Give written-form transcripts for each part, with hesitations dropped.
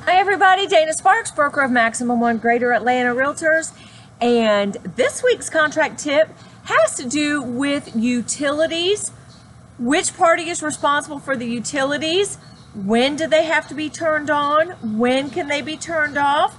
Hi everybody, Dana Sparks, broker of Maximum One Greater Atlanta Realtors, and this week's contract tip has to do with utilities. Which party is responsible for the utilities? When do they have to be turned on? When can they be turned off?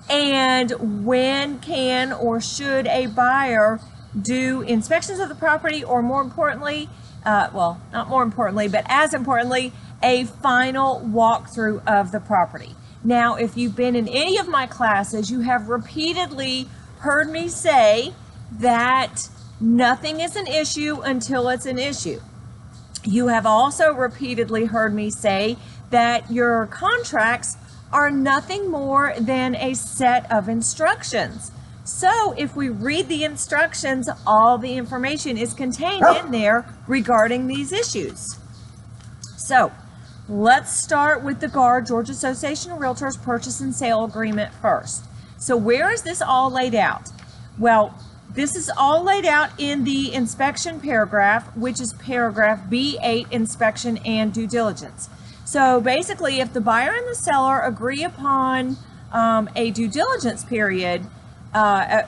And when can or should a buyer do inspections of the property, or more importantly, well, not more importantly, but as importantly, a final walkthrough of the property. Now, if you've been in any of my classes, you have repeatedly heard me say that nothing is an issue until it's an issue. You have also repeatedly heard me say that your contracts are nothing more than a set of instructions. So if we read the instructions, all the information is contained in there regarding these issues. So let's start with the GAR, Georgia Association of Realtors Purchase and Sale Agreement first. So where is this all laid out? Well, this is all laid out in the inspection paragraph, which is paragraph B8, inspection and due diligence. So basically, if the buyer and the seller agree upon a due diligence period,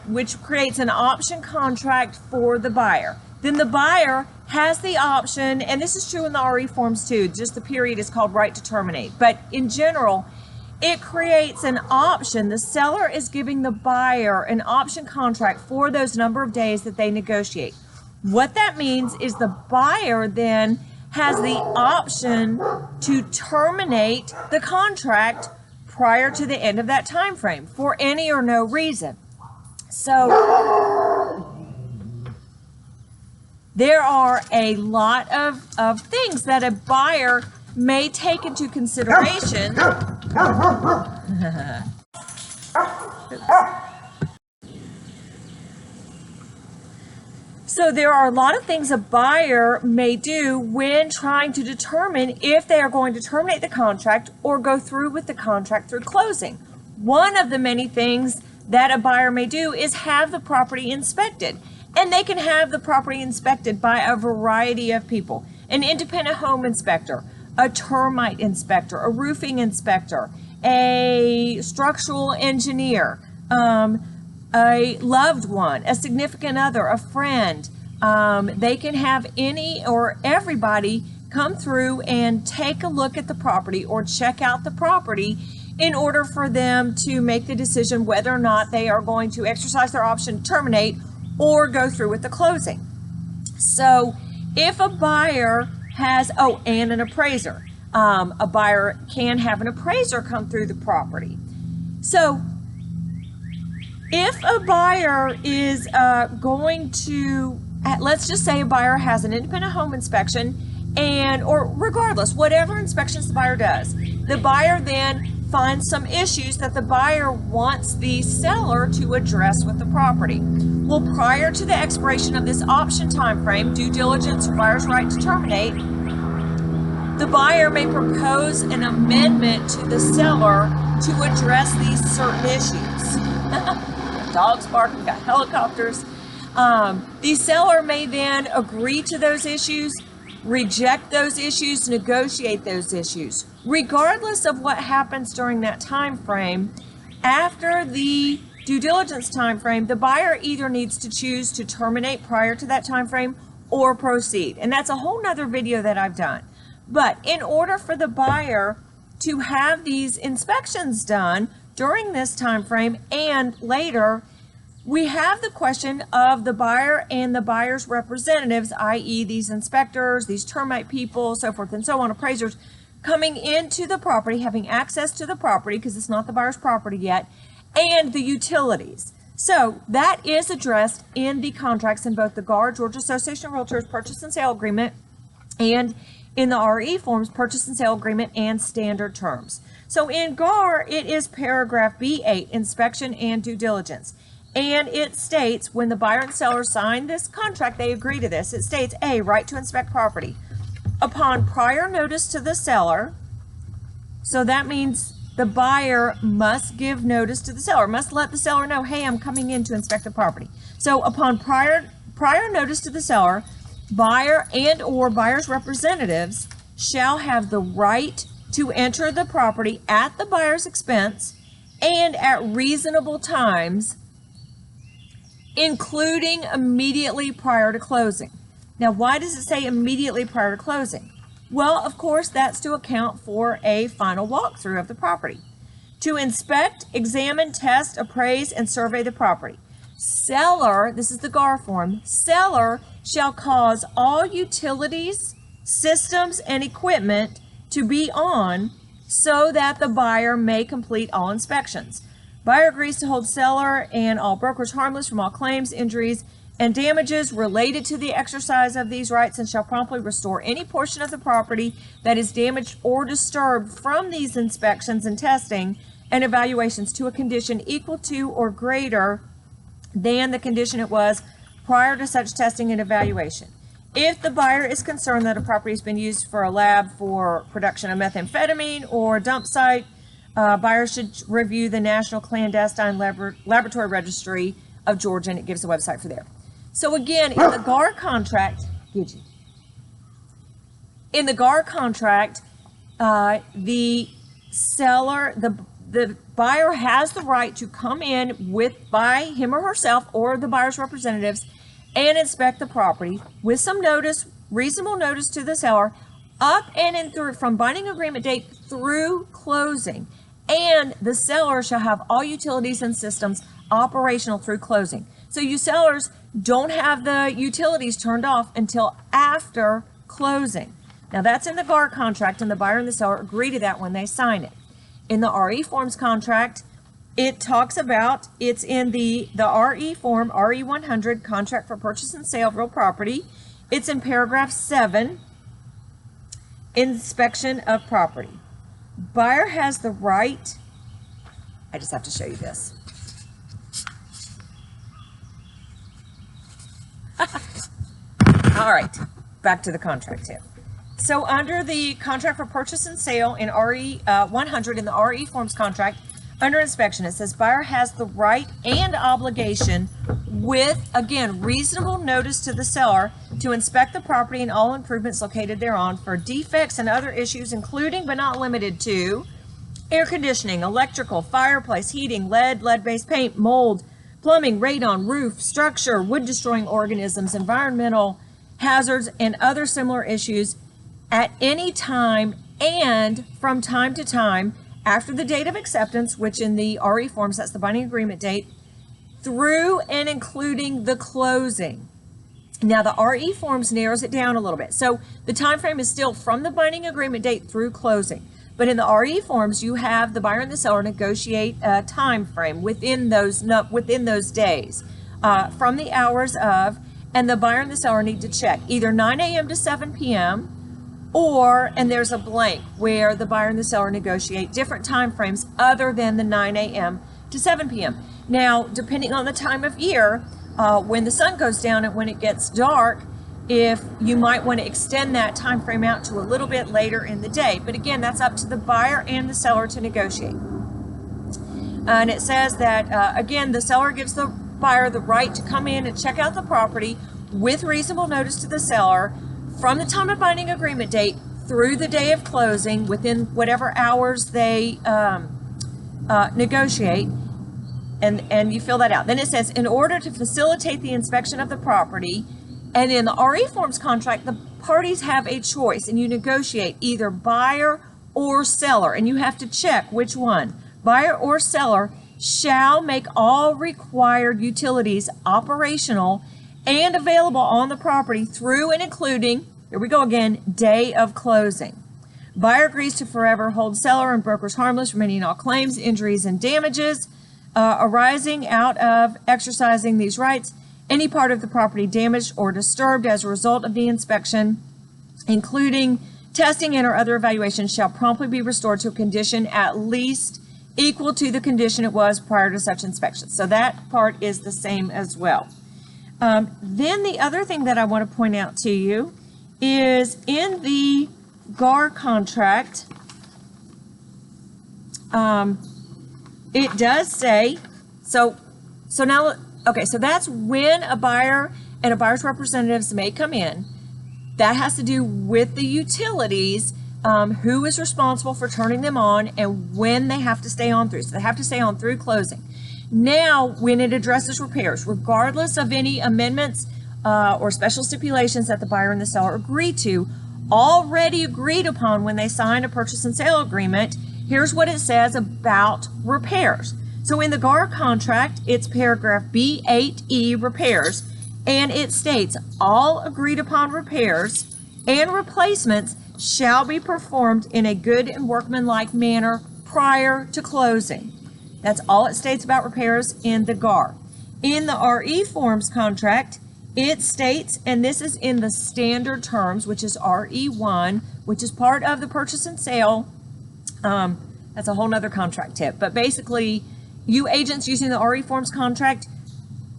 which creates an option contract for the buyer, then the buyer has the option, and this is true in the RE forms too, just the period is called right to terminate. But in general, it creates an option. The seller is giving the buyer an option contract for those number of days that they negotiate. What that means is the buyer then has the option to terminate the contract prior to the end of that time frame for any or no reason. So there are a lot of things that a buyer may take into consideration. So there are a lot of things a buyer may do when trying to determine if they are going to terminate the contract or go through with the contract through closing. One of the many things that a buyer may do is have the property inspected. And they can have the property inspected by a variety of people. An independent home inspector, a termite inspector, a roofing inspector, a structural engineer, a loved one, a significant other, a friend. They can have any or everybody come through and take a look at the property or check out the property in order for them to make the decision whether or not they are going to exercise their option to terminate or go through with the closing. So if a buyer has, and an appraiser. A buyer can have an appraiser come through the property. So if a buyer is going to, let's just say a buyer has an independent home inspection, or regardless, whatever inspections the buyer does, the buyer then finds some issues that the buyer wants the seller to address with the property. Well, prior to the expiration of this option time frame, due diligence or buyer's right to terminate, the buyer may propose an amendment to the seller to address these certain issues. Dogs barking, got helicopters. The seller may then agree to those issues, reject those issues, negotiate those issues. Regardless of what happens during that time frame, after the due diligence time frame, the buyer either needs to choose to terminate prior to that time frame or proceed. And that's a whole nother video that I've done. But in order for the buyer to have these inspections done during this time frame and later, we have the question of the buyer and the buyer's representatives, i.e. these inspectors, these termite people, so forth and so on, appraisers, coming into the property, having access to the property because it's not the buyer's property yet, and the utilities. So that is addressed in the contracts in both the GAR, Georgia Association of Realtors Purchase and Sale Agreement, and in the RE forms, Purchase and Sale Agreement and Standard Terms. So in GAR, it is paragraph B8, Inspection and Due Diligence. And it states when the buyer and seller sign this contract, they agree to this. It states, A, right to inspect property. Upon prior notice to the seller, so that means the buyer must give notice to the seller, must let the seller know, hey, I'm coming in to inspect the property. So upon prior notice to the seller, buyer and or buyer's representatives shall have the right to enter the property at the buyer's expense and at reasonable times, including immediately prior to closing. Now, why does it say immediately prior to closing? Well, of course, that's to account for a final walkthrough of the property. To inspect, examine, test, appraise, and survey the property. Seller, this is the GAR form, seller shall cause all utilities, systems, and equipment to be on so that the buyer may complete all inspections. Buyer agrees to hold seller and all brokers harmless from all claims, injuries, and damages related to the exercise of these rights, and shall promptly restore any portion of the property that is damaged or disturbed from these inspections and testing and evaluations to a condition equal to or greater than the condition it was prior to such testing and evaluation. If the buyer is concerned that a property has been used for a lab for production of methamphetamine or dump site, buyers should review the National Clandestine Laboratory Registry of Georgia, and it gives the website for there. So again, in the GAR contract, the seller, the buyer has the right to come in by him or herself or the buyer's representatives and inspect the property with some notice, reasonable notice to the seller, up and through from binding agreement date through closing. And the seller shall have all utilities and systems operational through closing. So you sellers don't have the utilities turned off until after closing. Now that's in the GAR contract, and the buyer and the seller agree to that when they sign it. In the RE forms contract, it talks about, it's in the RE form, RE 100, contract for purchase and sale of real property. It's in paragraph 7, inspection of property. Buyer has the right, I just have to show you this. All right, back to the contract here. So under the contract for purchase and sale in RE 100 in the RE forms contract, under inspection, it says buyer has the right and obligation with, again, reasonable notice to the seller to inspect the property and all improvements located thereon for defects and other issues, including but not limited to air conditioning, electrical, fireplace, heating, lead-based paint, mold, plumbing, radon, roof, structure, wood-destroying organisms, environmental hazards, and other similar issues at any time and from time to time after the date of acceptance, which in the RE forms, that's the binding agreement date, through and including the closing. Now the RE forms narrows it down a little bit. So the time frame is still from the binding agreement date through closing. But in the RE forms, you have the buyer and the seller negotiate a time frame within those days from the hours of, and the buyer and the seller need to check either 9 a.m. to 7 p.m. or, and there's a blank where the buyer and the seller negotiate different time frames other than the 9 a.m. to 7 p.m. Now, depending on the time of year, when the sun goes down and when it gets dark, if you might want to extend that time frame out to a little bit later in the day. But again, that's up to the buyer and the seller to negotiate. And it says that, again, the seller gives the buyer the right to come in and check out the property with reasonable notice to the seller from the time of binding agreement date through the day of closing within whatever hours they negotiate. And you fill that out. Then it says, in order to facilitate the inspection of the property, and in the RE forms contract, the parties have a choice, and you negotiate either buyer or seller, and you have to check which one. Buyer or seller shall make all required utilities operational and available on the property through and including, here we go again, day of closing. Buyer agrees to forever hold seller and brokers harmless, remaining all claims, injuries, and damages arising out of exercising these rights. Any part of the property damaged or disturbed as a result of the inspection, including testing and or other evaluation, shall promptly be restored to a condition at least equal to the condition it was prior to such inspection. So that part is the same as well. Then the other thing that I want to point out to you is in the GAR contract, it does say, so now, okay, so that's when a buyer and a buyer's representatives may come in. That has to do with the utilities who is responsible for turning them on and when they have to stay on through. So they have to stay on through closing. Now, when it addresses repairs, regardless of any amendments or special stipulations that the buyer and the seller agree to, already agreed upon when they signed a purchase and sale agreement, here's what it says about repairs. So in the GAR contract, it's paragraph B8E, repairs, and it states all agreed upon repairs and replacements shall be performed in a good and workmanlike manner prior to closing. That's all it states about repairs in the GAR. In the RE Forms contract, it states, and this is in the standard terms, which is RE1, which is part of the purchase and sale. That's a whole nother contract tip. But basically, you agents using the RE Forms contract,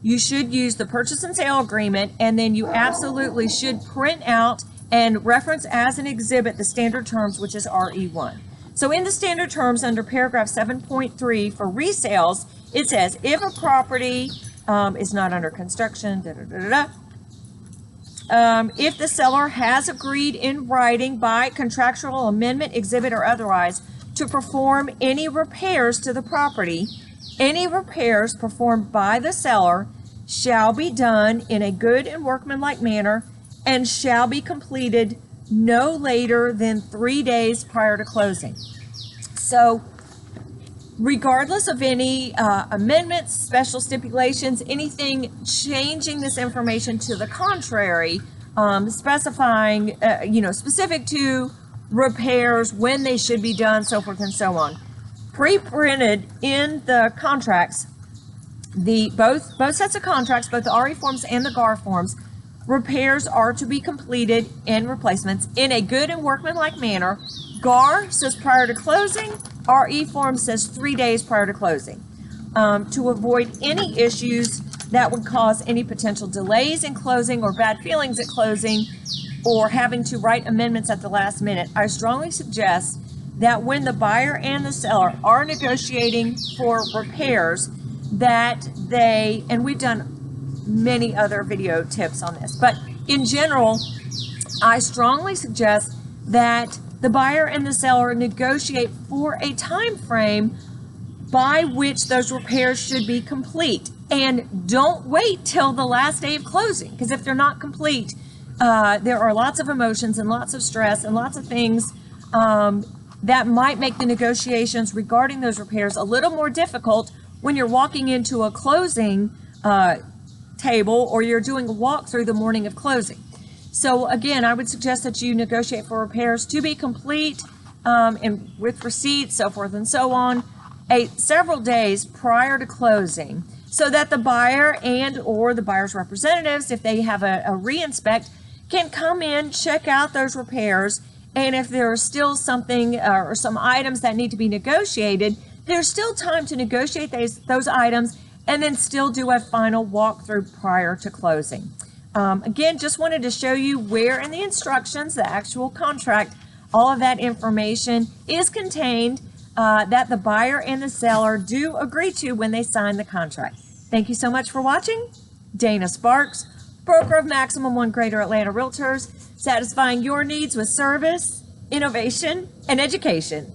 you should use the purchase and sale agreement, and then you absolutely should print out and reference as an exhibit the standard terms, which is RE1. So in the standard terms under paragraph 7.3 for resales, it says if a property is not under construction, if the seller has agreed in writing by contractual amendment, exhibit, or otherwise to perform any repairs to the property, any repairs performed by the seller shall be done in a good and workmanlike manner and shall be completed no later than 3 days prior to closing. So regardless of any amendments, special stipulations, anything changing this information to the contrary, specifying, specific to repairs, when they should be done, so forth and so on. Pre-printed in the contracts, both sets of contracts, both the RE Forms and the GAR Forms, repairs are to be completed and replacements in a good and workmanlike manner. GAR says prior to closing. RE Form says 3 days prior to closing. To avoid any issues that would cause any potential delays in closing or bad feelings at closing or having to write amendments at the last minute, I strongly suggest that when the buyer and the seller are negotiating for repairs, that they, and we've done many other video tips on this, but in general, I strongly suggest that the buyer and the seller negotiate for a time frame by which those repairs should be complete. And don't wait till the last day of closing, because if they're not complete, there are lots of emotions and lots of stress and lots of things that might make the negotiations regarding those repairs a little more difficult when you're walking into a closing table or you're doing a walkthrough the morning of closing. So again, I would suggest that you negotiate for repairs to be complete and with receipts, so forth and so on, several days prior to closing, so that the buyer and or the buyer's representatives, if they have a re-inspect, can come in, check out those repairs, and if there is still something or some items that need to be negotiated, there's still time to negotiate those items and then still do a final walkthrough prior to closing. Again, just wanted to show you where in the instructions, the actual contract, all of that information is contained that the buyer and the seller do agree to when they sign the contract. Thank you so much for watching. Dana Sparks, broker of Maximum One Greater Atlanta Realtors, satisfying your needs with service, innovation, and education.